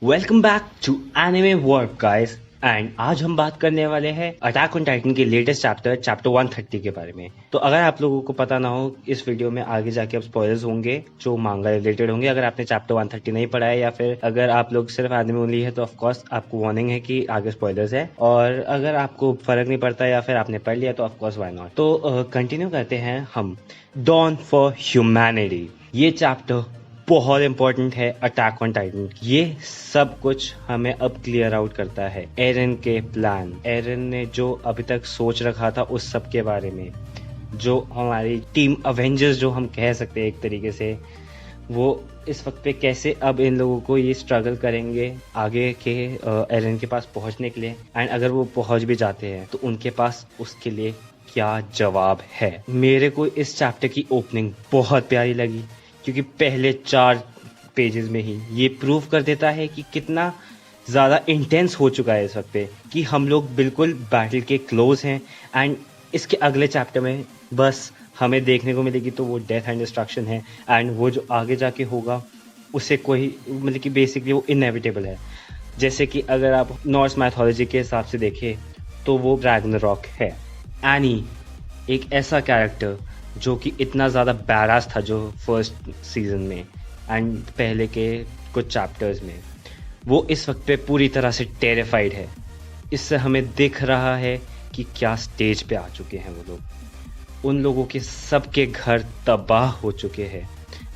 Welcome back to anime world guys. And आज हम बात करने वाले हैं अटैक ऑन टाइटन के लेटेस्ट चैप्टर 130 के बारे में। तो अगर आप लोगों को पता ना हो, इस वीडियो में आगे जाके अब स्पॉयलर्स होंगे जो मांगा रिलेटेड होंगे। अगर आपने चैप्टर 130 नहीं पढ़ा है या फिर अगर आप लोग सिर्फ एनिमे ओनली है तो ऑफ कोर्स आपको वार्निंग है कि आगे स्पॉयलर्स है। और अगर आपको फर्क नहीं पड़ता या फिर आपने पढ़ लिया तो ऑफ कोर्स व्हाई नॉट। तो कंटिन्यू करते हैं हम। डॉन फॉर ह्यूमैनिटी, ये चैप्टर बहुत इंपॉर्टेंट है अटैक ऑन टाइटन। ये सब कुछ हमें अब क्लियर आउट करता है एरन के प्लान। एरन ने जो अभी तक सोच रखा था उस सब के बारे में, जो हमारी टीम अवेंजर्स जो हम कह सकते हैं एक तरीके से, वो इस वक्त पे कैसे अब इन लोगों को ये स्ट्रगल करेंगे आगे के एरन के पास पहुंचने के लिए। एंड अगर वो पहुंच भी जाते हैं तो उनके पास उसके लिए क्या जवाब है। मेरे को इस चैप्टर की ओपनिंग बहुत प्यारी लगी क्योंकि पहले 4 पेजेस में ही ये प्रूव कर देता है कि कितना ज़्यादा इंटेंस हो चुका है इस वक्त पे, कि हम लोग बिल्कुल बैटल के क्लोज हैं। एंड इसके अगले चैप्टर में बस हमें देखने को मिलेगी तो वो डेथ एंड डिस्ट्रक्शन है। एंड वो जो आगे जाके होगा उससे कोई मतलब कि बेसिकली वो इनएविटेबल है। जैसे कि अगर आप नॉर्स मैथोलॉजी के हिसाब से देखें तो वो रैग्नारॉक है। एनी एक ऐसा कैरेक्टर जो कि इतना ज़्यादा बैरास था जो फर्स्ट सीजन में एंड पहले के कुछ चैप्टर्स में, वो इस वक्त पे पूरी तरह से टेरिफाइड है। इससे हमें दिख रहा है कि क्या स्टेज पे आ चुके हैं वो लोग। उन लोगों के सबके घर तबाह हो चुके हैं।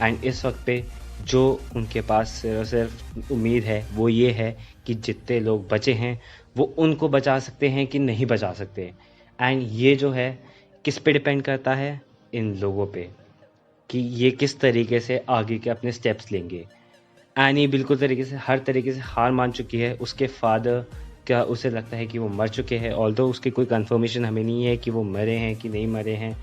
एंड इस वक्त पे जो उनके पास सिर्फ उम्मीद है वो ये है कि जितने लोग बचे हैं वो उनको बचा सकते हैं कि नहीं बचा सकते। एंड ये जो है किस पे डिपेंड करता है, इन लोगों पे, कि ये किस तरीके से आगे के अपने स्टेप्स लेंगे। एनी बिल्कुल तरीके से हर तरीके से हार मान चुकी है। उसके फादर का उसे लगता है कि वो मर चुके हैं, ऑल्दो उसकी कोई कंफर्मेशन हमें नहीं है कि वो मरे हैं कि नहीं मरे हैं।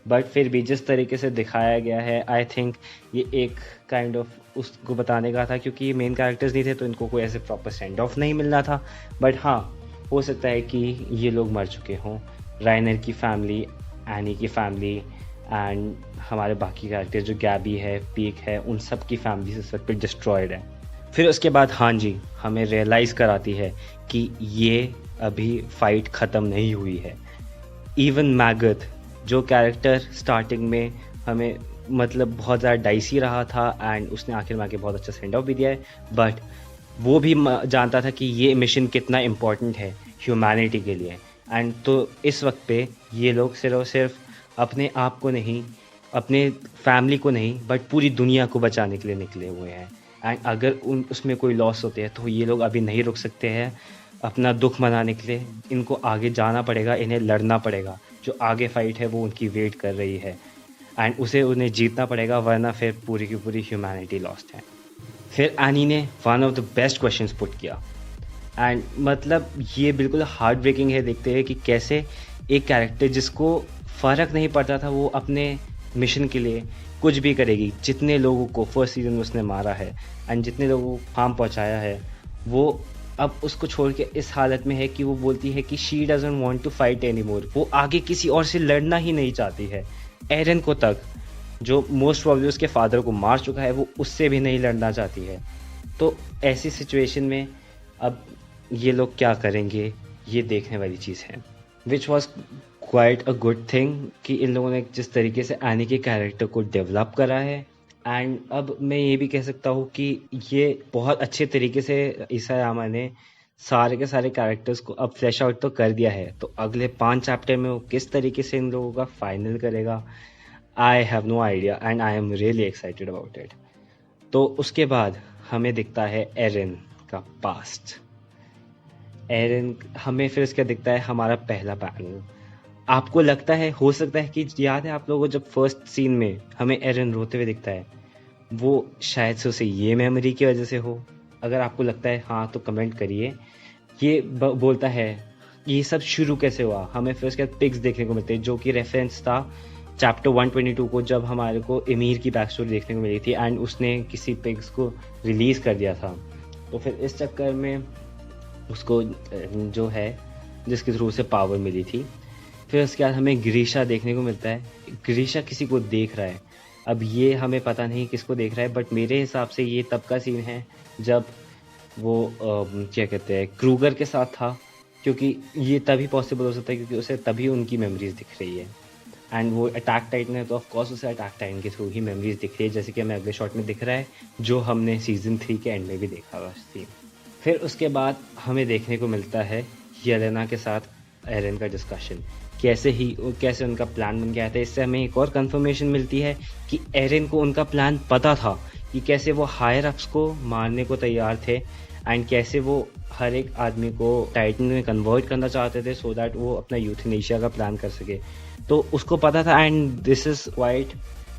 बट फिर भी जिस तरीके से दिखाया गया है, आई थिंक ये एक काइंड ऑफ उसको बताने का था, क्योंकि ये मेन कैरेक्टर्स नहीं थे तो इनको कोई ऐसे प्रॉपर सेंड ऑफ नहीं मिलना था। बट हाँ, हो सकता है कि ये लोग मर चुके हों। राइनर की फैमिली, एनी की फैमिली एंड हमारे बाकी कैरेक्टर जो गैबी है, पीक है, उन सब की फैमिली इस वक्त पे डिस्ट्रॉयड है। फिर उसके बाद हाँ जी हमें रियलाइज़ कराती है कि ये अभी फाइट ख़त्म नहीं हुई है। इवन मैगथ जो कैरेक्टर स्टार्टिंग में हमें मतलब बहुत ज़्यादा डाइसी रहा था एंड उसने आखिर में आके बहुत अच्छा सेंड ऑफ भी दिया है, बट वो भी जानता था कि ये मिशन कितना इम्पोर्टेंट है ह्यूमैनिटी के लिए। एंड तो इस वक्त पे ये लोग सिर्फ अपने आप को नहीं, अपने फैमिली को नहीं, बट पूरी दुनिया को बचाने के लिए निकले हुए हैं। एंड अगर उसमें कोई लॉस होते हैं तो ये लोग अभी नहीं रुक सकते हैं अपना दुख मनाने के लिए। इनको आगे जाना पड़ेगा, इन्हें लड़ना पड़ेगा। जो आगे फाइट है वो उनकी वेट कर रही है एंड उसे उन्हें जीतना पड़ेगा, वरना फिर पूरी की पूरी ह्यूमैनिटी लॉस्ट है। फिर एनी ने one of the best questions put किया एंड मतलब ये बिल्कुल हार्ट ब्रेकिंग है। देखते हैं कि कैसे एक कैरेक्टर जिसको फ़र्क नहीं पड़ता था, वो अपने मिशन के लिए कुछ भी करेगी। जितने लोगों को फर्स्ट सीजन में उसने मारा है एंड जितने लोगों को हार्म पहुंचाया है, वो अब उसको छोड़ के इस हालत में है कि वो बोलती है कि she doesn't want to fight any more. वो आगे किसी और से लड़ना ही नहीं चाहती है। एरन को तक, जो मोस्ट प्रॉब्ली उसके फादर को मार चुका है, वो उससे भी नहीं लड़ना चाहती है। तो ऐसी सिचुएशन में अब ये लोग क्या करेंगे, ये देखने वाली चीज़ है। Which was quite a good thing कि इन लोगों ने जिस तरीके से एनी के कैरेक्टर को डेवलप करा है। एंड अब मैं ये भी कह सकता हूँ कि ये बहुत अच्छे तरीके से ईसायामा ने सारे के सारे कैरेक्टर्स को अब फ्लैश आउट तो कर दिया है। तो अगले 5 चैप्टर में वो किस तरीके से इन लोगों का फाइनल करेगा, I have no idea and I am really excited about it. तो उसके बाद हमें दिखता है एरन का पास्ट। एरन हमें फिर उसका दिखता है हमारा पहला पैनल। आपको लगता है, हो सकता है कि याद है आप लोगों को, जब फर्स्ट सीन में हमें एरन रोते हुए दिखता है, वो शायद से उसे ये मेमोरी की वजह से हो। अगर आपको लगता है हाँ तो कमेंट करिए। ये बोलता है ये सब शुरू कैसे हुआ। हमें फिर उसके बाद पिग्स देखने को मिलते हैं, जो कि रेफरेंस था चैप्टर 122 को, जब हमारे को एमीर की बैक स्टोरी देखने को मिली थी एंड उसने किसी पिग्स को रिलीज़ कर दिया था। तो फिर इस चक्कर में उसको जो है जिसके थ्रू उसे पावर मिली थी। फिर उसके बाद हमें ग्रीशा देखने को मिलता है। ग्रीशा किसी को देख रहा है, अब ये हमें पता नहीं किसको देख रहा है, बट मेरे हिसाब से ये तब का सीन है जब वो क्या कहते हैं, क्रूगर के साथ था, क्योंकि ये तभी पॉसिबल हो सकता है क्योंकि उसे तभी उनकी मेमोरीज दिख रही है। एंड वो अटैक टाइटन है तो ऑफ कोर्स उसे अटैक टाइटन के थ्रू ही मेमोरीज दिख रही है, जैसे कि हमें अगले शॉट में दिख रहा है, जो हमने सीजन 3 के एंड में भी देखा था सीन। फिर उसके बाद हमें देखने को मिलता है येलेना के साथ एरन का डिस्कशन, कैसे उनका प्लान बन गया था। इससे हमें एक और कंफर्मेशन मिलती है कि एरन को उनका प्लान पता था, कि कैसे वो हायर अप्स को मारने को तैयार थे, एंड कैसे वो हर एक आदमी को टाइटन में कन्वर्ट करना चाहते थे सो दैट वो अपना यूथनेशिया का प्लान कर सके। तो उसको पता था, and this is quite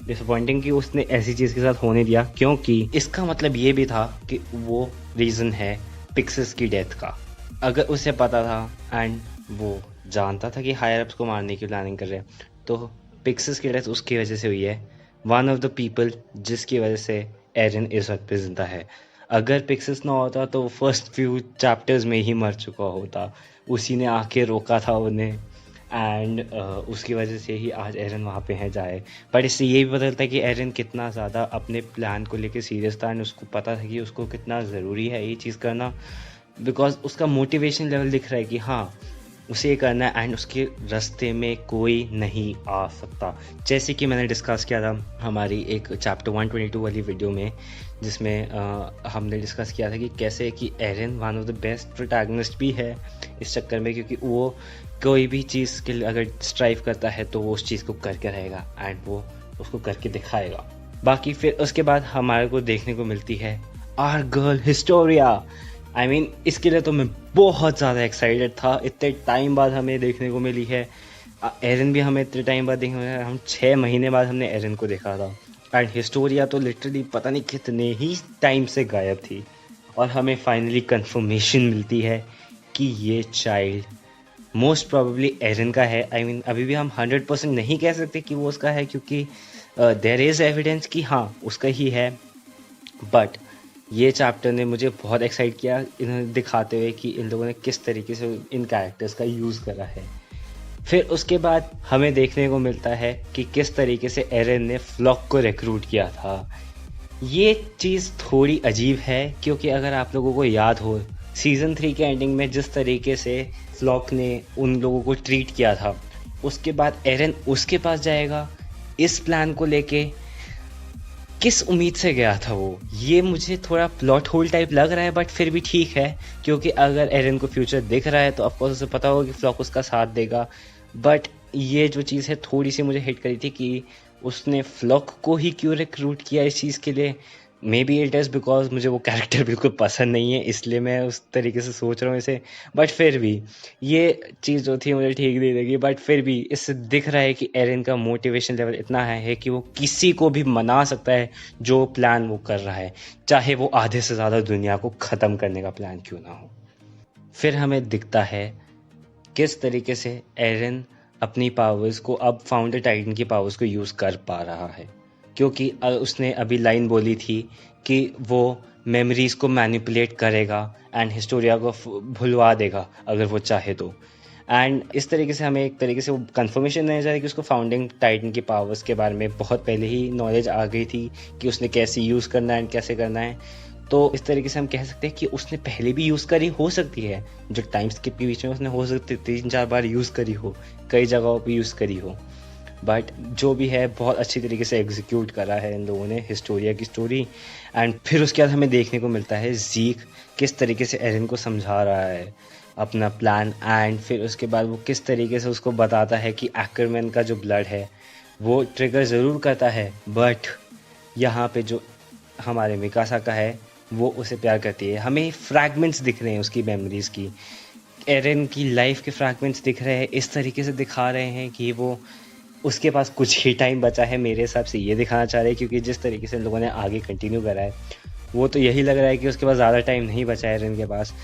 disappointing कि उसने ऐसी चीज़ के साथ होने दिया, क्योंकि इसका मतलब ये भी था कि वो रीज़न है पिक्सेस की डेथ का। अगर उसे पता था एंड वो जानता था कि हायर अप्स को मारने की प्लानिंग कर रहे हैं, तो पिक्सेस की डेथ उसकी वजह से हुई है, वन ऑफ द पीपल जिसकी वजह से एरन इस वक्त पे जिंदा है। अगर पिक्सेस ना होता तो फर्स्ट फ्यू चैप्टर्स में ही मर चुका होता, उसी ने आके रोका था उन्हें, एंड उसकी वजह से ही आज एरन वहाँ पे है जाए। बट इससे ये भी बदलता है कि एरन कितना ज़्यादा अपने प्लान को लेके सीरियस था, एंड उसको पता था कि उसको कितना ज़रूरी है ये चीज़ करना, बिकॉज उसका मोटिवेशन लेवल दिख रहा है कि हाँ उसे ये करना है, एंड उसके रास्ते में कोई नहीं आ सकता। जैसे कि मैंने डिस्कस किया था हमारी एक चैप्टर 122 वाली वीडियो में, जिसमें हमने डिस्कस किया था कि कैसे कि Aaron one of the best protagonist भी है इस चक्कर में, क्योंकि वो कोई भी चीज़ के लिए अगर स्ट्राइव करता है तो वो उस चीज़ को करके रहेगा, एंड वो उसको करके दिखाएगा। बाकी फिर उसके बाद हमारे को देखने को मिलती है our girl Historia. I mean इसके लिए तो मैं बहुत ज़्यादा एक्साइटेड था, इतने टाइम बाद हमें देखने को मिली है। एरन भी हमें इतने टाइम बाद देखने को मिला, हम 6 महीने बाद हमने एरन को देखा था, एंड हिस्टोरिया तो लिटरली पता नहीं कितने ही टाइम से गायब थी, और हमें फाइनली कंफर्मेशन मिलती है कि ये चाइल्ड मोस्ट प्रोबेबली एरन का है। आई मीन अभी भी हम 100% नहीं कह सकते कि वो उसका है, क्योंकि देयर इज़ एविडेंस कि हाँ उसका ही है, बट ये चैप्टर ने मुझे बहुत एक्साइट किया इन्हें दिखाते हुए कि इन लोगों ने किस तरीके से इन कैरेक्टर्स का यूज़ करा है। फिर उसके बाद हमें देखने को मिलता है कि किस तरीके से एरन ने फ्लॉक को रिक्रूट किया था। ये चीज़ थोड़ी अजीब है, क्योंकि अगर आप लोगों को याद हो सीज़न 3 के एंडिंग में जिस तरीके से फ्लॉक ने उन लोगों को ट्रीट किया था, उसके बाद एरन उसके पास जाएगा इस प्लान को लेके, किस उम्मीद से गया था वो, ये मुझे थोड़ा प्लॉट होल टाइप लग रहा है, बट फिर भी ठीक है, क्योंकि अगर एरन को फ्यूचर दिख रहा है तो ऑफकोर्स उसे पता होगा कि फ्लॉक उसका साथ देगा। बट ये जो चीज़ है थोड़ी सी मुझे हिट करी थी कि उसने फ्लॉक को ही क्यों रिक्रूट किया इस चीज़ के लिए। May be it is because मुझे वो कैरेक्टर बिल्कुल पसंद नहीं है, इसलिए मैं उस तरीके से सोच रहा हूँ इसे, बट फिर भी ये चीज़ जो थी मुझे ठीक नहीं लगी। बट फिर भी इससे दिख रहा है कि एरन का मोटिवेशन लेवल इतना है कि वो किसी को भी मना सकता है जो प्लान वो कर रहा है, चाहे वो आधे से ज़्यादा दुनिया को ख़त्म करने का प्लान क्यों ना हो। फिर हमें दिखता है किस तरीके से एरन अपनी पावर्स को, अब फाउंडर टाइटन की पावर्स को यूज़ कर पा रहा है, क्योंकि उसने अभी लाइन बोली थी कि वो मेमोरीज को मैनिपुलेट करेगा एंड हिस्टोरिया को भुलवा देगा अगर वो चाहे तो। एंड इस तरीके से हमें एक तरीके से वो कंफर्मेशन नहीं जा रही कि उसको फाउंडिंग टाइटन की पावर्स के बारे में बहुत पहले ही नॉलेज आ गई थी कि उसने कैसे यूज़ करना है एंड कैसे करना है। तो इस तरीके से हम कह सकते हैं कि उसने पहले भी यूज़ करी हो सकती है, जो टाइम स्किप के बीच में उसने हो सकती है 3-4 बार यूज़ करी हो, कई जगहों पर यूज़ करी हो, बट जो भी है बहुत अच्छी तरीके से एग्जीक्यूट करा है इन लोगों ने हिस्टोरिया की स्टोरी। एंड फिर उसके बाद हमें देखने को मिलता है ज़ीक किस तरीके से एरन को समझा रहा है अपना प्लान, एंड फिर उसके बाद वो किस तरीके से उसको बताता है कि एक्करमैन का जो ब्लड है वो ट्रिगर ज़रूर करता है, बट यहाँ पे जो हमारे मिकासा का है वो उसे प्यार करती है। हमें फ्रैगमेंट्स दिख रहे हैं उसकी मेमोरीज़ की, एरन की लाइफ के फ्रैगमेंट्स दिख रहे हैं, इस तरीके से दिखा रहे हैं कि वो उसके पास कुछ ही टाइम बचा है, मेरे हिसाब से ये दिखाना चाह रहे हैं, क्योंकि जिस तरीके से इन लोगों ने आगे कंटिन्यू करा है वो तो यही लग रहा है कि उसके पास ज़्यादा टाइम नहीं बचा है एरन के पास।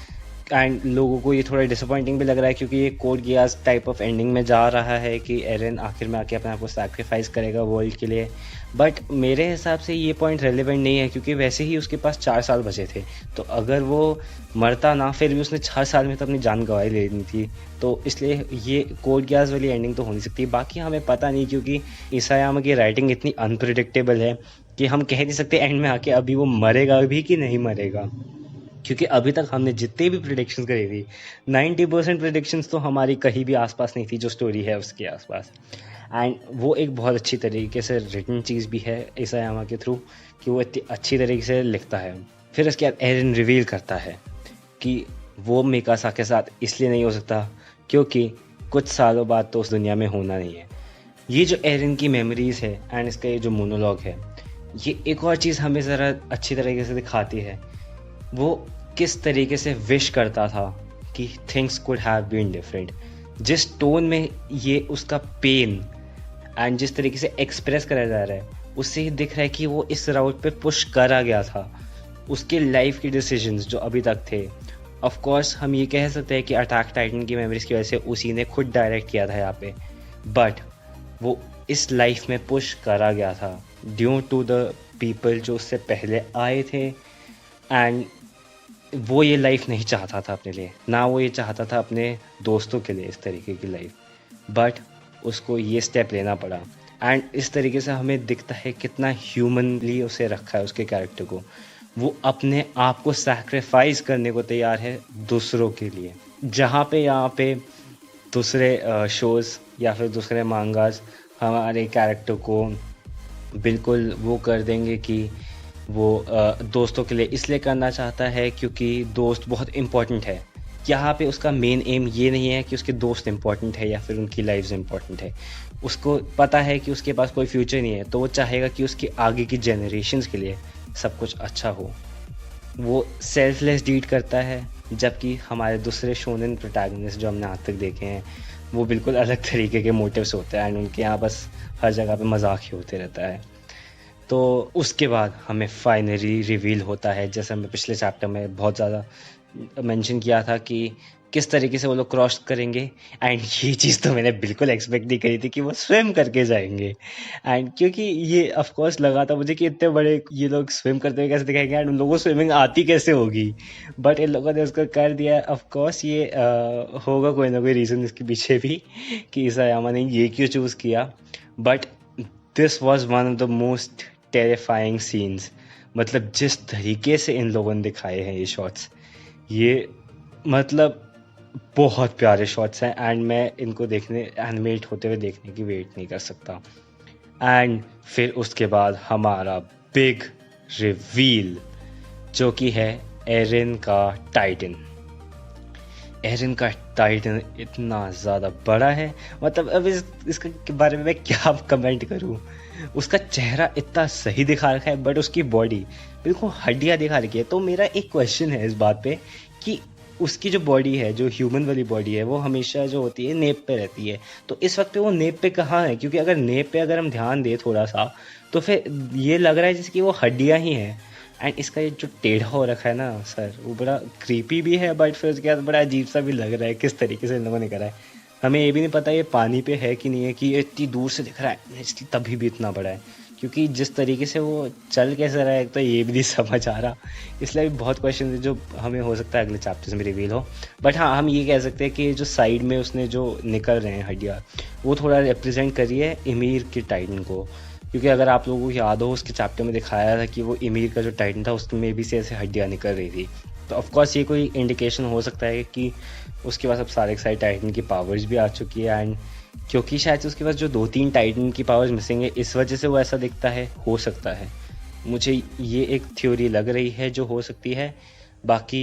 एंड लोगों को ये थोड़ा डिसअपॉइंटिंग भी लग रहा है, क्योंकि ये code Geass type of ending में जा रहा है कि एरन आखिर में आके अपने आप को सैक्रिफाइस करेगा वर्ल्ड के लिए। बट मेरे हिसाब से ये पॉइंट रेलिवेंट नहीं है, क्योंकि वैसे ही उसके पास 4 साल बचे थे, तो अगर वो मरता ना फिर भी उसने 6 साल में तो अपनी जान गंवाई लेनी थी, तो इसलिए ये कोड गियास वाली एंडिंग तो हो नहीं सकती। बाकी हमें पता नहीं, क्योंकि इसायामा की राइटिंग इतनी अनप्रिडिक्टेबल है कि हम कह नहीं सकते एंड में आके अभी वो मरेगा भी कि नहीं मरेगा। क्योंकि अभी तक हमने जितने भी प्रिडिक्शंस करी थी 90% प्रिडिक्शंस तो हमारी कहीं भी आसपास नहीं थी जो स्टोरी है उसके आसपास। एंड वो एक बहुत अच्छी तरीके से रिटन चीज़ भी है इसायामा के थ्रू कि वो इतनी अच्छी तरीके से लिखता है। फिर उसके बाद एरन रिवील करता है कि वो मिकासा के साथ इसलिए नहीं हो सकता क्योंकि कुछ सालों बाद तो उस दुनिया में होना नहीं है। ये जो एरन की मेमोरीज है एंड इसका ये जो मोनोलॉग है, ये एक और चीज़ हमें ज़रा अच्छी तरीके से दिखाती है वो किस तरीके से विश करता था कि things could have been different. जिस टोन में ये उसका पेन एंड जिस तरीके से एक्सप्रेस करा जा रहा है उससे ही दिख रहा है कि वो इस राउट पे पुश करा गया था। उसके लाइफ के डिसीजंस जो अभी तक थे, ऑफ कोर्स हम ये कह सकते हैं कि अटैक टाइटन की मेमोरीज की वजह से उसी ने खुद डायरेक्ट किया था यहाँ पे, बट वो इस लाइफ में पुश करा गया था ड्यू टू द पीपल जो उससे पहले आए थे। एंड वो ये लाइफ नहीं चाहता था अपने लिए, ना वो ये चाहता था अपने दोस्तों के लिए इस तरीके की लाइफ, बट उसको ये स्टेप लेना पड़ा। एंड इस तरीके से हमें दिखता है कितना ह्यूमनली उसे रखा है उसके कैरेक्टर को। वो अपने आप को सैक्रिफाइस करने को तैयार है दूसरों के लिए, जहाँ पे यहाँ पे दूसरे शोज़ या फिर दूसरे मांगास हमारे कैरेक्टर को बिल्कुल वो कर देंगे कि वो दोस्तों के लिए इसलिए करना चाहता है क्योंकि दोस्त बहुत इम्पोर्टेंट है। यहाँ पे उसका मेन एम ये नहीं है कि उसके दोस्त इम्पोर्टेंट है या फिर उनकी लाइफ इम्पोर्टेंट है। उसको पता है कि उसके पास कोई फ्यूचर नहीं है, तो वो चाहेगा कि उसके आगे की जनरेशन्स के लिए सब कुछ अच्छा हो। वो सेल्फलेस डीड करता है, जबकि हमारे दूसरे शोनेन प्रोटैगनिस्ट जो हमने आज तक देखे हैं वो बिल्कुल अलग तरीके के मोटिव्स होते हैं एंड उनके यहाँ बस हर जगह पे मजाक ही होते रहता है। तो उसके बाद हमें फाइनली रिवील होता है, जैसे हमने पिछले चैप्टर में बहुत ज़्यादा मेंशन किया था कि किस तरीके से वो लोग क्रॉस करेंगे। एंड ये चीज़ तो मैंने बिल्कुल एक्सपेक्ट नहीं करी थी कि वो स्विम करके जाएंगे। एंड क्योंकि ये ऑफ कोर्स लगा था मुझे कि इतने बड़े ये लोग स्विम करते हुए कैसे दिखाएंगे एंड उन लोगों को स्विमिंग आती कैसे होगी, बट इन लोगों ने उसको कर दिया। ऑफ कोर्स ये होगा कोई ना कोई रीज़न इसके पीछे भी कि इसायामा ने ये क्यों चूज़ किया, but this was one of the most terrifying scenes. मतलब जिस तरीके से इन लोगों ने दिखाए हैं ये शॉट्स, ये मतलब बहुत प्यारे शॉट्स हैं एंड मैं इनको देखने एनिमेट होते हुए देखने की वेट नहीं कर सकता। एंड फिर उसके बाद हमारा बिग रिवील जो कि है एरन का टाइटन। एरन का टाइटन इतना ज़्यादा बड़ा है, मतलब अब इसके बारे में मैं क्या कमेंट करूं। उसका चेहरा इतना सही दिखा रखा है बट उसकी बॉडी बिल्कुल हड्डियाँ दिखा रखी है। तो मेरा एक क्वेश्चन है इस बात पे कि उसकी जो बॉडी है, जो ह्यूमन वाली बॉडी है, वो हमेशा जो होती है नेप पे रहती है, तो इस वक्त पे वो नेप पे कहाँ है? क्योंकि अगर नेप पे अगर हम ध्यान दें थोड़ा सा तो फिर ये लग रहा है जैसे कि वो हड्डियाँ ही हैं। एंड इसका ये जो टेढ़ा हो रखा है ना सर, वो बड़ा क्रीपी भी है बट फिर उसके बाद बड़ा अजीब सा भी लग रहा है किस तरीके से इन लोगों ने करा है। हमें ये भी नहीं पता ये पानी पे है कि नहीं है कि ये इतनी दूर से दिख रहा है इसलिए तभी भी इतना बड़ा है, क्योंकि जिस तरीके से वो चल कैसे रहा है तो ये भी नहीं समझ आ रहा। इसलिए भी बहुत क्वेश्चन है जो हमें हो सकता है अगले चैप्टर्स में रिवील हो। बट हाँ, हम ये कह सकते हैं कि जो साइड में उसने जो निकल रहे हैं हड्डियाँ, वो थोड़ा रिप्रेजेंट करी है ईमिर के टाइटन को। क्योंकि अगर आप लोगों को याद हो उसके चैप्टर में दिखाया था कि वो ईमिर का जो टाइटन था उसमें भी से ऐसे हड्डियाँ निकल रही थी, तो ऑफकोर्स ये कोई इंडिकेशन हो सकता है कि उसके पास अब सारे टाइटन की पावर्स भी आ चुकी है। एंड क्योंकि शायद से उसके पास जो 2-3 टाइटन की पावर्स मिसिंग है इस वजह से वो ऐसा दिखता है, हो सकता है। मुझे ये एक थ्योरी लग रही है जो हो सकती है। बाकी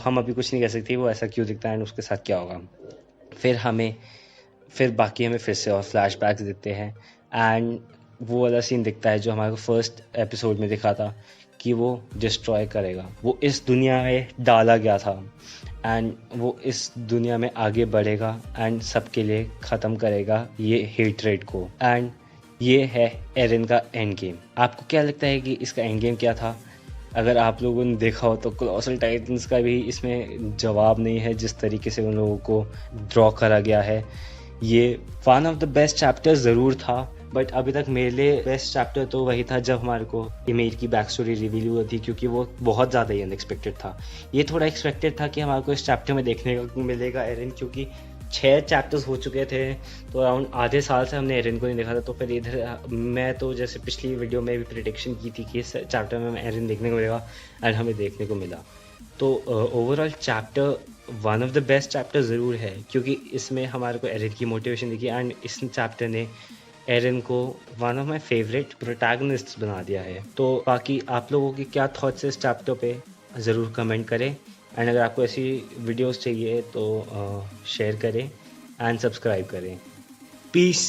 हम अभी कुछ नहीं कह सकते वो ऐसा क्यों दिखता है एंड उसके साथ क्या होगा। फिर बाकी हमें फिर से और फ्लैशबैक्स देते हैं एंड वो वाला सीन दिखता है जो हमारे को फर्स्ट एपिसोड में दिखा था कि वो डिस्ट्रॉय करेगा, वो इस दुनिया में डाला गया था एंड वो इस दुनिया में आगे बढ़ेगा एंड सबके लिए ख़त्म करेगा ये हेटरेट को। एंड ये है एरन का एंड गेम। आपको क्या लगता है कि इसका एंड गेम क्या था? अगर आप लोगों ने देखा हो तो कोलोसल टाइटंस का भी इसमें जवाब नहीं है जिस तरीके से उन लोगों को ड्रॉ करा गया है। ये one of the best chapter ज़रूर था, बट अभी तक मेरे लिए बेस्ट चैप्टर तो वही था जब हमारे को ईमेल की बैक स्टोरी रिवील हुई थी, क्योंकि वो बहुत ज़्यादा ही अनएक्सपेक्टेड था। ये थोड़ा एक्सपेक्टेड था कि हमारे को इस चैप्टर में देखने को मिलेगा एरन, क्योंकि 6 चैप्टर्स हो चुके थे तो अराउंड आधे साल से हमने एरन को नहीं देखा था। तो फिर इधर मैं तो जैसे पिछली वीडियो में भी प्रिडिक्शन की थी कि इस चैप्टर में हमें एरन देखने को मिलेगा एंड हमें देखने को मिला। तो overall chapter one of the best chapter ज़रूर है, क्योंकि इसमें हमारे को एरन की मोटिवेशन दिखी एंड इस चैप्टर ने एरन को one of my favourite protagonist बना दिया है। तो बाकी आप लोगों के क्या थॉट्स है इस चैप्टर पे ज़रूर कमेंट करें, एंड अगर आपको ऐसी वीडियोस चाहिए तो शेयर करें एंड सब्सक्राइब करें। पीस।